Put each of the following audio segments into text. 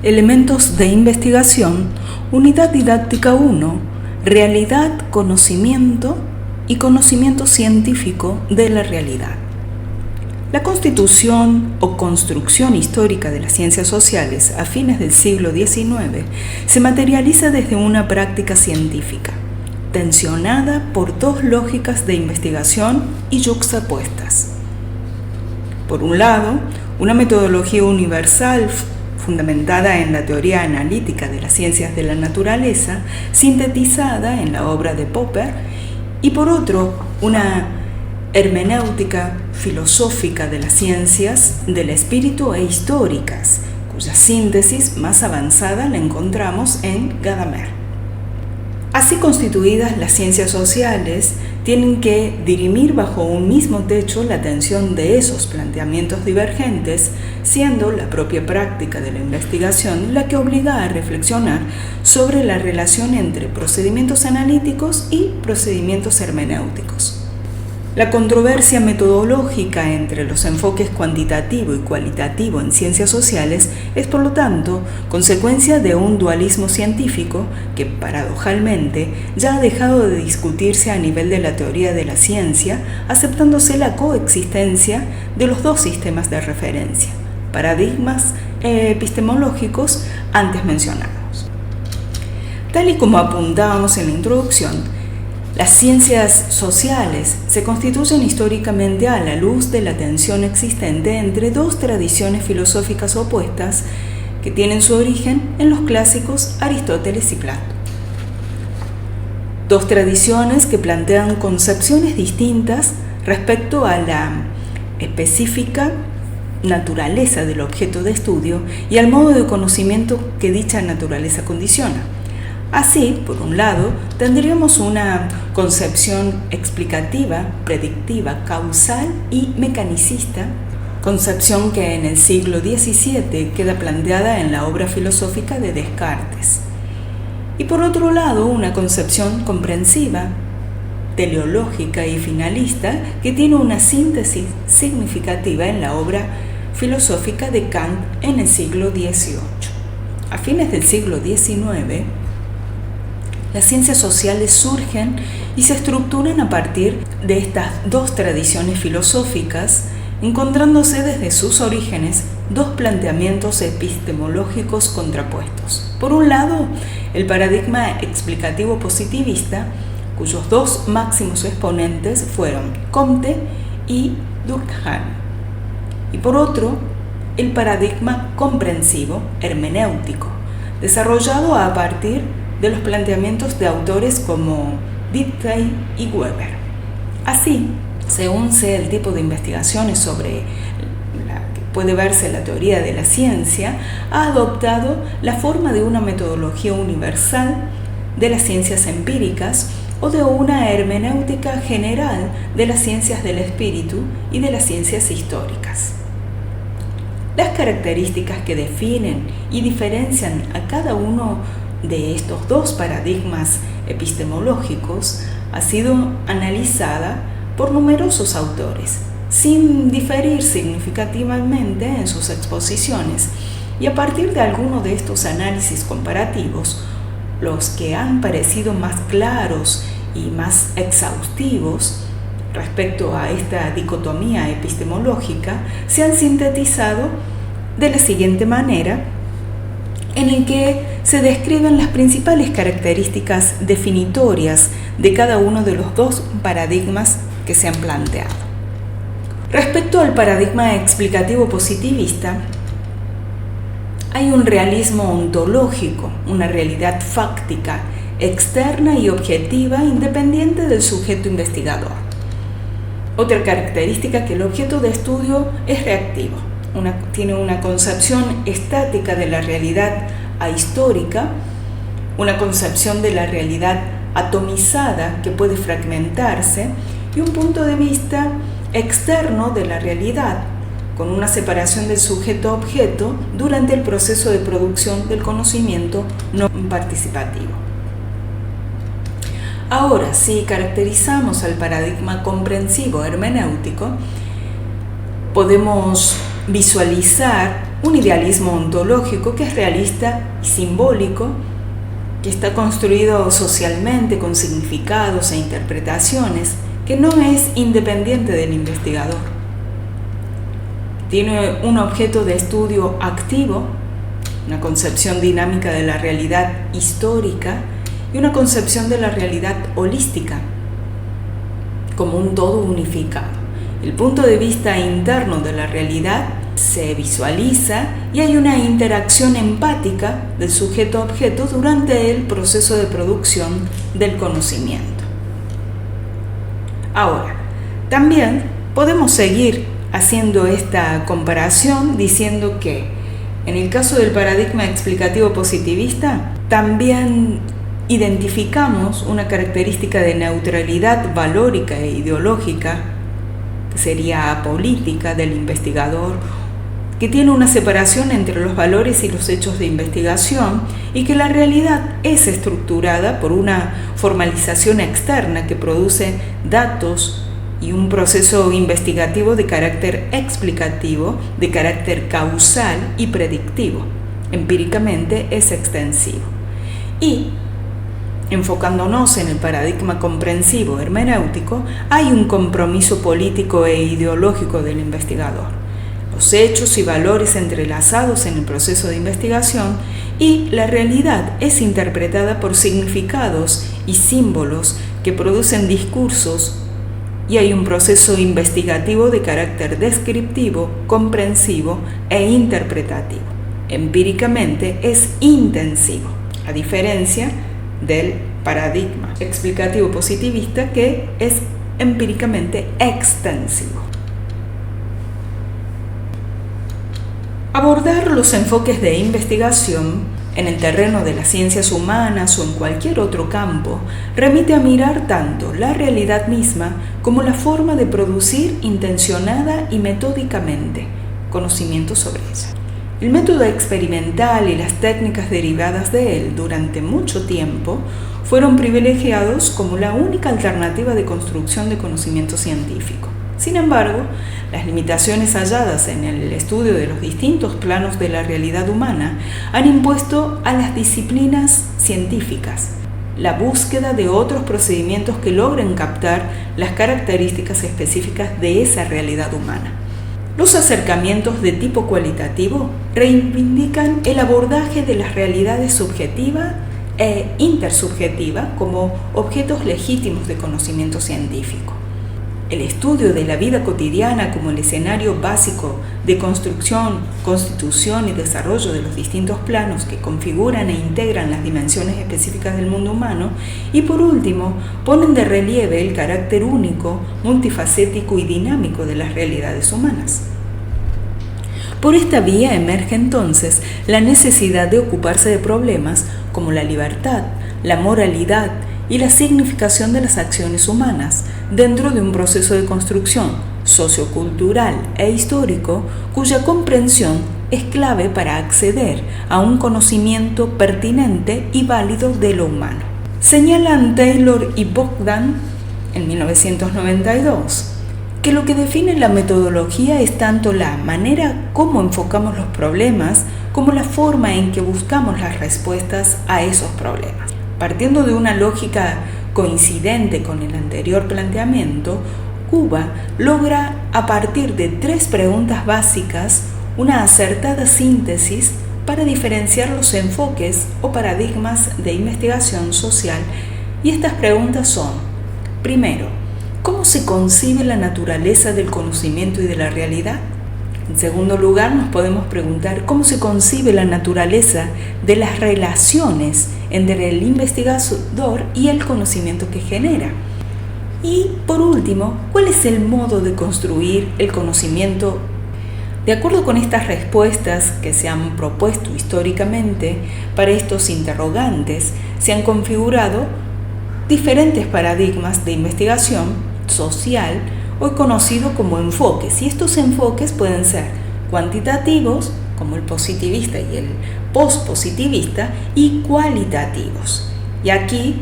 Elementos de investigación, Unidad Didáctica 1, Realidad, Conocimiento y Conocimiento Científico de la Realidad. La constitución o construcción histórica de las ciencias sociales a fines del siglo XIX se materializa desde una práctica científica, tensionada por dos lógicas de investigación y yuxtapuestas. Por un lado, una metodología universal fundamentada en la teoría analítica de las ciencias de la naturaleza, sintetizada en la obra de Popper, y por otro, una hermenéutica filosófica de las ciencias del espíritu e históricas, cuya síntesis más avanzada la encontramos en Gadamer. Así constituidas, las ciencias sociales tienen que dirimir bajo un mismo techo la atención de esos planteamientos divergentes, siendo la propia práctica de la investigación la que obliga a reflexionar sobre la relación entre procedimientos analíticos y procedimientos hermenéuticos. La controversia metodológica entre los enfoques cuantitativo y cualitativo en ciencias sociales es, por lo tanto, consecuencia de un dualismo científico que, paradojalmente, ya ha dejado de discutirse a nivel de la teoría de la ciencia, aceptándose la coexistencia de los dos sistemas de referencia, paradigmas epistemológicos antes mencionados. Tal y como apuntábamos en la introducción, las ciencias sociales se constituyen históricamente a la luz de la tensión existente entre dos tradiciones filosóficas opuestas que tienen su origen en los clásicos Aristóteles y Platón. Dos tradiciones que plantean concepciones distintas respecto a la específica naturaleza del objeto de estudio y al modo de conocimiento que dicha naturaleza condiciona. Así, por un lado, tendríamos una concepción explicativa, predictiva, causal y mecanicista, concepción que en el siglo XVII queda planteada en la obra filosófica de Descartes. Y por otro lado, una concepción comprensiva, teleológica y finalista que tiene una síntesis significativa en la obra filosófica de Kant en el siglo XVIII. A fines del siglo XIX, las ciencias sociales surgen y se estructuran a partir de estas dos tradiciones filosóficas, encontrándose desde sus orígenes dos planteamientos epistemológicos contrapuestos. Por un lado, el paradigma explicativo positivista, cuyos dos máximos exponentes fueron Comte y Durkheim. Y por otro, el paradigma comprensivo hermenéutico, desarrollado a partir de los planteamientos de autores como Wittgenstein y Weber. Así, según sea el tipo de investigaciones sobre la que puede verse la teoría de la ciencia, ha adoptado la forma de una metodología universal de las ciencias empíricas o de una hermenéutica general de las ciencias del espíritu y de las ciencias históricas. Las características que definen y diferencian a cada uno de estos dos paradigmas epistemológicos ha sido analizada por numerosos autores, sin diferir significativamente en sus exposiciones, y a partir de alguno de estos análisis comparativos, los que han parecido más claros y más exhaustivos respecto a esta dicotomía epistemológica se han sintetizado de la siguiente manera, en el que se describen las principales características definitorias de cada uno de los dos paradigmas que se han planteado. Respecto al paradigma explicativo positivista, hay un realismo ontológico, una realidad fáctica, externa y objetiva, independiente del sujeto investigador. Otra característica que el objeto de estudio es reactivo. Tiene una concepción estática de la realidad ahistórica, una concepción de la realidad atomizada que puede fragmentarse y un punto de vista externo de la realidad, con una separación del sujeto-objeto durante el proceso de producción del conocimiento no participativo. Ahora, si caracterizamos al paradigma comprensivo hermenéutico, podemos visualizar un idealismo ontológico que es realista y simbólico, que está construido socialmente con significados e interpretaciones, que no es independiente del investigador. Tiene un objeto de estudio activo, una concepción dinámica de la realidad histórica y una concepción de la realidad holística, como un todo unificado. El punto de vista interno de la realidad se visualiza y hay una interacción empática del sujeto-objeto durante el proceso de producción del conocimiento. Ahora, también podemos seguir haciendo esta comparación diciendo que en el caso del paradigma explicativo positivista también identificamos una característica de neutralidad valórica e ideológica, que sería apolítica del investigador, que tiene una separación entre los valores y los hechos de investigación y que la realidad es estructurada por una formalización externa que produce datos y un proceso investigativo de carácter explicativo, de carácter causal y predictivo. Empíricamente es extensivo. Y, enfocándonos en el paradigma comprensivo hermenéutico, hay un compromiso político e ideológico del investigador. Los hechos y valores entrelazados en el proceso de investigación y la realidad es interpretada por significados y símbolos que producen discursos y hay un proceso investigativo de carácter descriptivo, comprensivo e interpretativo. Empíricamente es intensivo, a diferencia del paradigma explicativo positivista que es empíricamente extensivo. Abordar los enfoques de investigación en el terreno de las ciencias humanas o en cualquier otro campo remite a mirar tanto la realidad misma como la forma de producir intencionada y metódicamente conocimiento sobre ella. El método experimental y las técnicas derivadas de él durante mucho tiempo fueron privilegiados como la única alternativa de construcción de conocimiento científico. Sin embargo, las limitaciones halladas en el estudio de los distintos planos de la realidad humana han impuesto a las disciplinas científicas la búsqueda de otros procedimientos que logren captar las características específicas de esa realidad humana. Los acercamientos de tipo cualitativo reivindican el abordaje de las realidades subjetiva e intersubjetiva como objetos legítimos de conocimiento científico. El estudio de la vida cotidiana como el escenario básico de construcción, constitución y desarrollo de los distintos planos que configuran e integran las dimensiones específicas del mundo humano y por último ponen de relieve el carácter único, multifacético y dinámico de las realidades humanas. Por esta vía emerge entonces la necesidad de ocuparse de problemas como la libertad, la moralidad y la significación de las acciones humanas dentro de un proceso de construcción sociocultural e histórico cuya comprensión es clave para acceder a un conocimiento pertinente y válido de lo humano. Señalan Taylor y Bogdan en 1992 que lo que define la metodología es tanto la manera como enfocamos los problemas como la forma en que buscamos las respuestas a esos problemas. Partiendo de una lógica coincidente con el anterior planteamiento, Cuba logra, a partir de 3 preguntas básicas, una acertada síntesis para diferenciar los enfoques o paradigmas de investigación social. Y estas preguntas son: primero, ¿cómo se concibe la naturaleza del conocimiento y de la realidad? En segundo lugar, nos podemos preguntar cómo se concibe la naturaleza de las relaciones entre el investigador y el conocimiento que genera. Y, por último, ¿cuál es el modo de construir el conocimiento? De acuerdo con estas respuestas que se han propuesto históricamente para estos interrogantes, se han configurado diferentes paradigmas de investigación social hoy conocido como enfoques, y estos enfoques pueden ser cuantitativos, como el positivista y el pospositivista, y cualitativos. Y aquí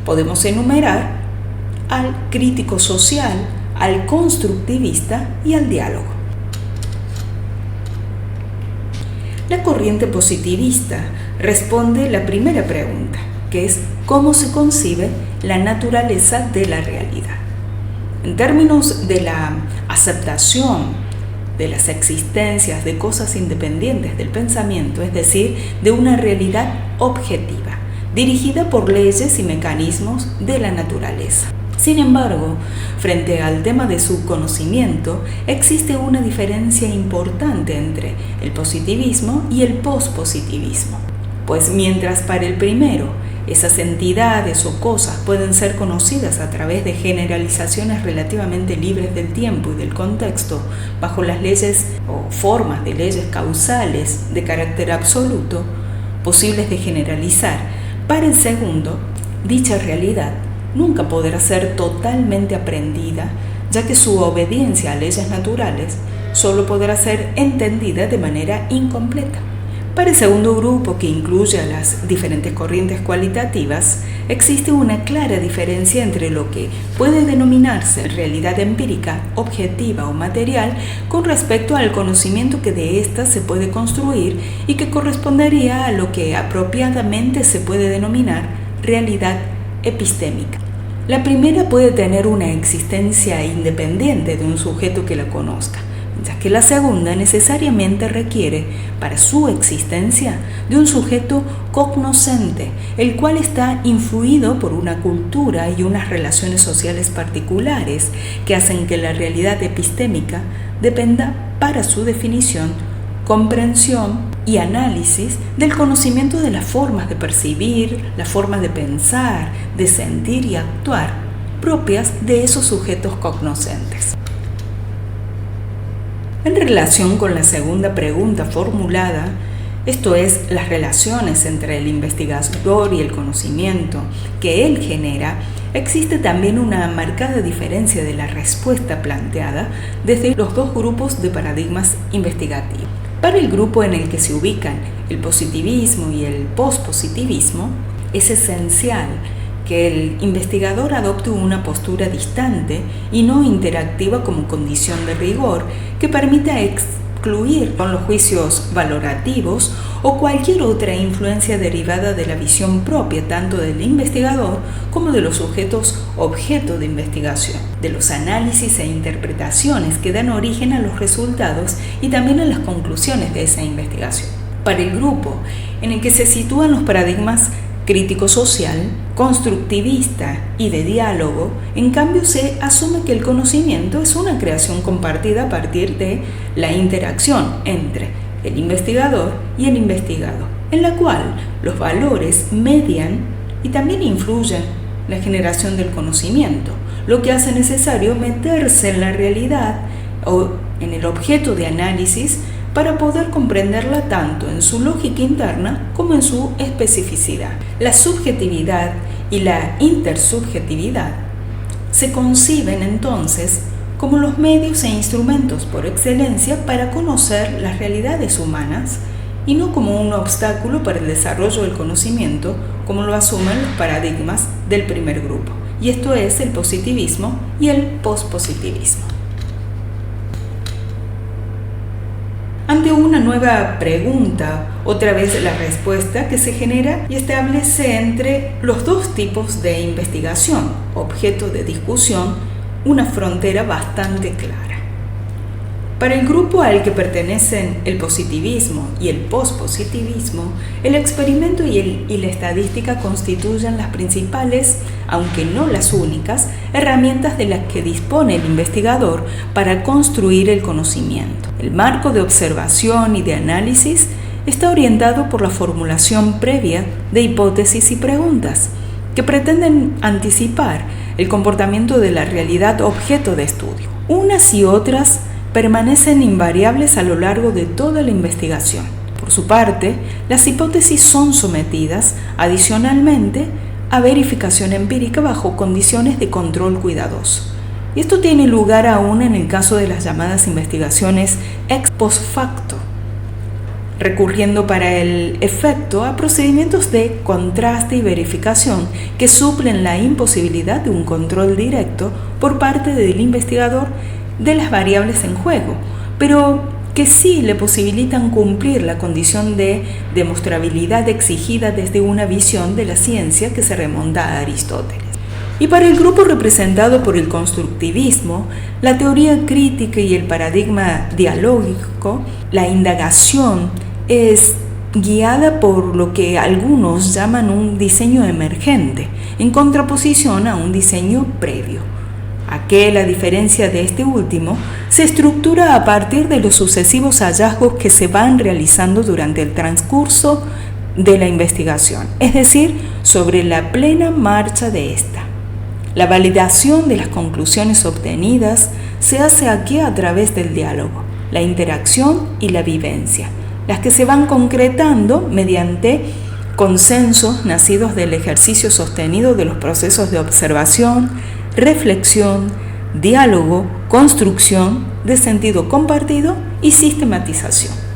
podemos enumerar al crítico social, al constructivista y al diálogo. La corriente positivista responde la primera pregunta, que es ¿cómo se concibe la naturaleza de la realidad? En términos de la aceptación de las existencias de cosas independientes del pensamiento, es decir, de una realidad objetiva, dirigida por leyes y mecanismos de la naturaleza. Sin embargo, frente al tema de su conocimiento, existe una diferencia importante entre el positivismo y el pospositivismo. Pues mientras para el primero, esas entidades o cosas pueden ser conocidas a través de generalizaciones relativamente libres del tiempo y del contexto, bajo las leyes o formas de leyes causales de carácter absoluto, posibles de generalizar, para el segundo, dicha realidad nunca podrá ser totalmente aprendida, ya que su obediencia a leyes naturales solo podrá ser entendida de manera incompleta. Para el segundo grupo, que incluye a las diferentes corrientes cualitativas, existe una clara diferencia entre lo que puede denominarse realidad empírica, objetiva o material con respecto al conocimiento que de ésta se puede construir y que correspondería a lo que apropiadamente se puede denominar realidad epistémica. La primera puede tener una existencia independiente de un sujeto que la conozca, mientras que la segunda necesariamente requiere, para su existencia, de un sujeto cognoscente, el cual está influido por una cultura y unas relaciones sociales particulares que hacen que la realidad epistémica dependa, para su definición, comprensión y análisis del conocimiento de las formas de percibir, las formas de pensar, de sentir y actuar propias de esos sujetos cognoscentes. En relación con la segunda pregunta formulada, esto es, las relaciones entre el investigador y el conocimiento que él genera, existe también una marcada diferencia de la respuesta planteada desde los dos grupos de paradigmas investigativos. Para el grupo en el que se ubican el positivismo y el pospositivismo, es esencial que el investigador adopte una postura distante y no interactiva como condición de rigor que permita excluir con los juicios valorativos o cualquier otra influencia derivada de la visión propia tanto del investigador como de los sujetos objeto de investigación, de los análisis e interpretaciones que dan origen a los resultados y también a las conclusiones de esa investigación. Para el grupo en el que se sitúan los paradigmas crítico-social, constructivista y de diálogo, en cambio se asume que el conocimiento es una creación compartida a partir de la interacción entre el investigador y el investigado, en la cual los valores median y también influyen la generación del conocimiento, lo que hace necesario meterse en la realidad o en el objeto de análisis para poder comprenderla tanto en su lógica interna como en su especificidad. La subjetividad y la intersubjetividad se conciben entonces como los medios e instrumentos por excelencia para conocer las realidades humanas y no como un obstáculo para el desarrollo del conocimiento, como lo asumen los paradigmas del primer grupo, y esto es el positivismo y el pospositivismo. Ante una nueva pregunta, otra vez la respuesta que se genera y establece entre los dos tipos de investigación, objeto de discusión, una frontera bastante clara. Para el grupo al que pertenecen el positivismo y el pospositivismo, el experimento y la estadística constituyen las principales, aunque no las únicas, herramientas de las que dispone el investigador para construir el conocimiento. El marco de observación y de análisis está orientado por la formulación previa de hipótesis y preguntas que pretenden anticipar el comportamiento de la realidad objeto de estudio. Unas y otras permanecen invariables a lo largo de toda la investigación. Por su parte, las hipótesis son sometidas adicionalmente a verificación empírica bajo condiciones de control cuidadoso. Y esto tiene lugar aún en el caso de las llamadas investigaciones ex post facto, recurriendo para el efecto a procedimientos de contraste y verificación que suplen la imposibilidad de un control directo por parte del investigador de las variables en juego, pero que sí le posibilitan cumplir la condición de demostrabilidad exigida desde una visión de la ciencia que se remonta a Aristóteles. Y para el grupo representado por el constructivismo, la teoría crítica y el paradigma dialógico, la indagación es guiada por lo que algunos llaman un diseño emergente, en contraposición a un diseño previo. Aquel, a diferencia de este último, se estructura a partir de los sucesivos hallazgos que se van realizando durante el transcurso de la investigación, es decir, sobre la plena marcha de esta. La validación de las conclusiones obtenidas se hace aquí a través del diálogo, la interacción y la vivencia, las que se van concretando mediante consensos nacidos del ejercicio sostenido de los procesos de observación, reflexión, diálogo, construcción de sentido compartido y sistematización.